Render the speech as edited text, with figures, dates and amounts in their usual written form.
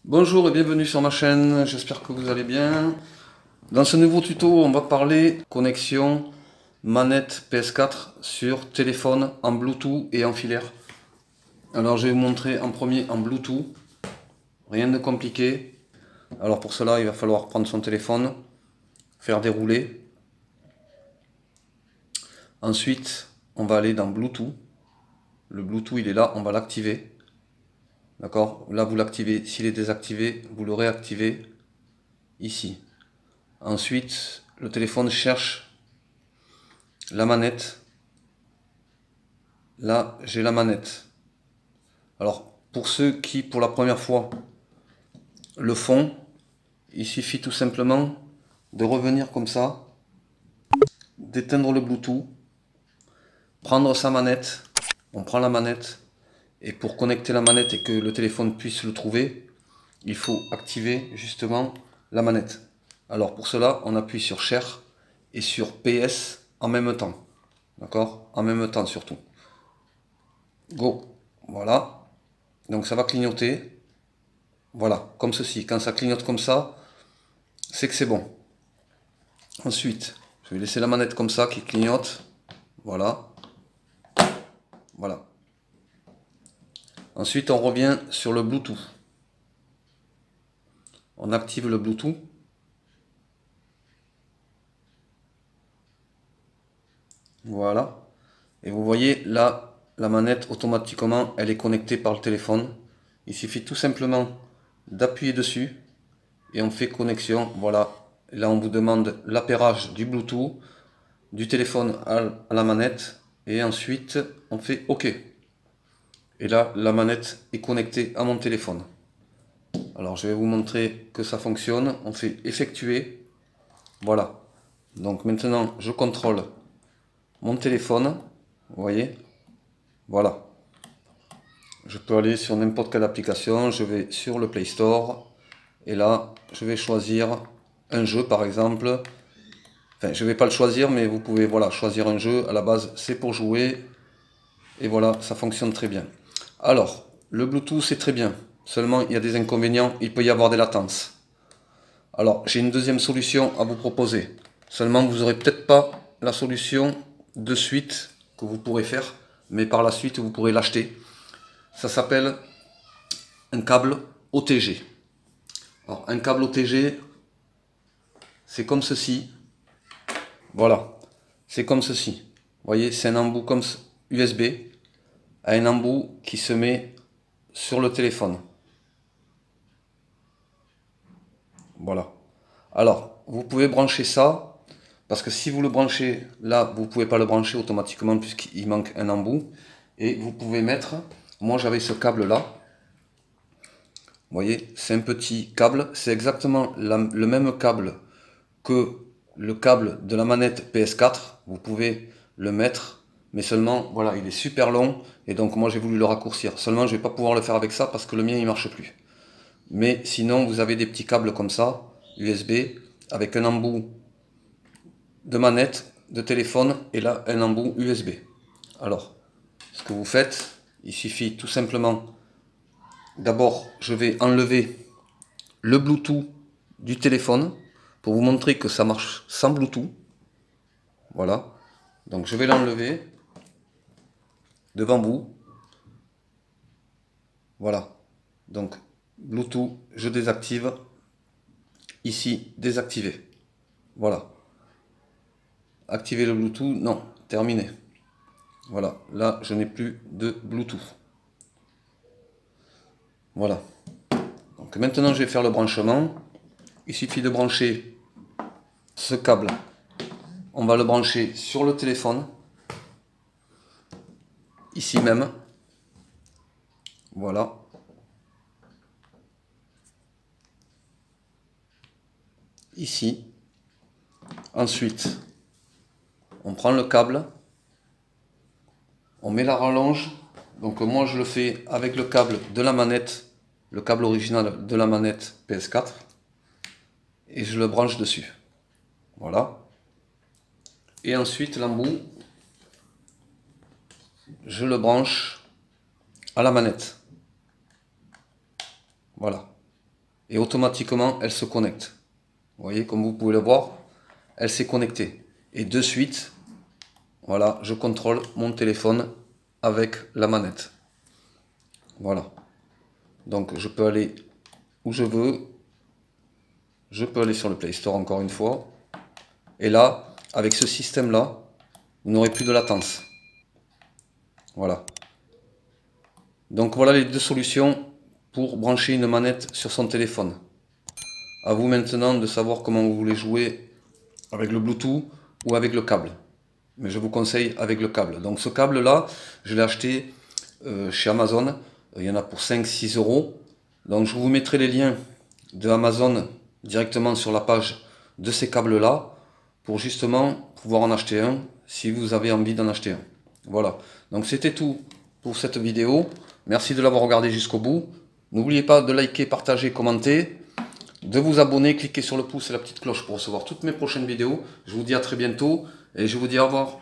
Bonjour et bienvenue sur ma chaîne, j'espère que vous allez bien. Dans ce nouveau tuto, on va parler connexion manette PS4 sur téléphone en Bluetooth et en filaire. Alors je vais vous montrer en premier en Bluetooth, rien de compliqué. Alors pour cela, il va falloir prendre son téléphone, faire dérouler. Ensuite, on va aller dans Bluetooth. Le Bluetooth, il est là, on va l'activer. D'accord? Là, vous l'activez. S'il est désactivé, vous le réactivez ici. Ensuite, le téléphone cherche la manette. Là, j'ai la manette. Alors, pour ceux qui, pour la première fois, le font, il suffit tout simplement de revenir comme ça, d'éteindre le Bluetooth, prendre sa manette. On prend la manette. Et pour connecter la manette et que le téléphone puisse le trouver, il faut activer justement la manette. Alors pour cela, on appuie sur Share et sur PS en même temps. D'accord? En même temps surtout. Go. Voilà. Donc ça va clignoter. Voilà, comme ceci. Quand ça clignote comme ça, c'est que c'est bon. Ensuite, je vais laisser la manette comme ça qui clignote. Voilà. Voilà. Ensuite, on revient sur le Bluetooth. On active le Bluetooth. Voilà. Et vous voyez là, la manette automatiquement, elle est connectée par le téléphone. Il suffit tout simplement d'appuyer dessus et on fait connexion. Voilà. Là, on vous demande l'appairage du Bluetooth, du téléphone à la manette. Et ensuite, on fait OK. Et là, la manette est connectée à mon téléphone. Alors, je vais vous montrer que ça fonctionne. On fait effectuer. Voilà. Donc maintenant, je contrôle mon téléphone. Vous voyez? Voilà. Je peux aller sur n'importe quelle application. Je vais sur le Play Store. Et là, je vais choisir un jeu, par exemple. Enfin, je ne vais pas le choisir, mais vous pouvez voilà, choisir un jeu. À la base, c'est pour jouer. Et voilà, ça fonctionne très bien. Alors, le Bluetooth, c'est très bien. Seulement, il y a des inconvénients. Il peut y avoir des latences. Alors, j'ai une deuxième solution à vous proposer. Seulement, vous n'aurez peut-être pas la solution de suite que vous pourrez faire. Mais par la suite, vous pourrez l'acheter. Ça s'appelle un câble OTG. Alors, un câble OTG, c'est comme ceci. Voilà, c'est comme ceci. Vous voyez, c'est un embout comme USB à un embout qui se met sur le téléphone. Voilà. Alors, vous pouvez brancher ça, parce que si vous le branchez là, vous ne pouvez pas le brancher automatiquement puisqu'il manque un embout. Et vous pouvez mettre, moi j'avais ce câble là. Vous voyez, c'est un petit câble, c'est exactement le même câble que le câble de la manette PS4. Vous pouvez le mettre, mais seulement, voilà, il est super long, et donc moi j'ai voulu le raccourcir. Seulement, je vais pas pouvoir le faire avec ça parce que le mien il marche plus. Mais sinon, vous avez des petits câbles comme ça, USB, avec un embout de manette, de téléphone, et là, un embout USB. Alors, ce que vous faites, il suffit tout simplement, d'abord, je vais enlever le Bluetooth du téléphone pour vous montrer que ça marche sans Bluetooth. Voilà. Donc je vais l'enlever devant vous. Voilà. Donc Bluetooth, je désactive. Ici, désactiver. Voilà. Activer le Bluetooth, non, terminé. Voilà, là je n'ai plus de Bluetooth. Voilà. Donc maintenant je vais faire le branchement. Il suffit de brancher ce câble. On va le brancher sur le téléphone. Ici même. Voilà. Ici. Ensuite, on prend le câble. On met la rallonge. Donc moi je le fais avec le câble de la manette. Le câble original de la manette PS4. Et je le branche dessus. Voilà. Et ensuite l'embout, je le branche à la manette. Voilà. et automatiquement elle se connecte. Vous voyez, comme vous pouvez le voir, elle s'est connectée. Et de suite, voilà, je contrôle mon téléphone avec la manette. Voilà. Donc je peux aller où je veux. Je peux aller sur le Play Store encore une fois. Et là, avec ce système-là, vous n'aurez plus de latence. Voilà. Donc voilà les deux solutions pour brancher une manette sur son téléphone. À vous maintenant de savoir comment vous voulez jouer avec le Bluetooth ou avec le câble. Mais je vous conseille avec le câble. Donc ce câble-là, je l'ai acheté chez Amazon. Il y en a pour 5-6 euros. Donc je vous mettrai les liens de Amazon directement sur la page de ces câbles-là pour justement pouvoir en acheter un si vous avez envie d'en acheter un. Voilà. Donc c'était tout pour cette vidéo. Merci de l'avoir regardé jusqu'au bout. N'oubliez pas de liker, partager, commenter, de vous abonner, cliquez sur le pouce et la petite cloche pour recevoir toutes mes prochaines vidéos. Je vous dis à très bientôt et je vous dis au revoir.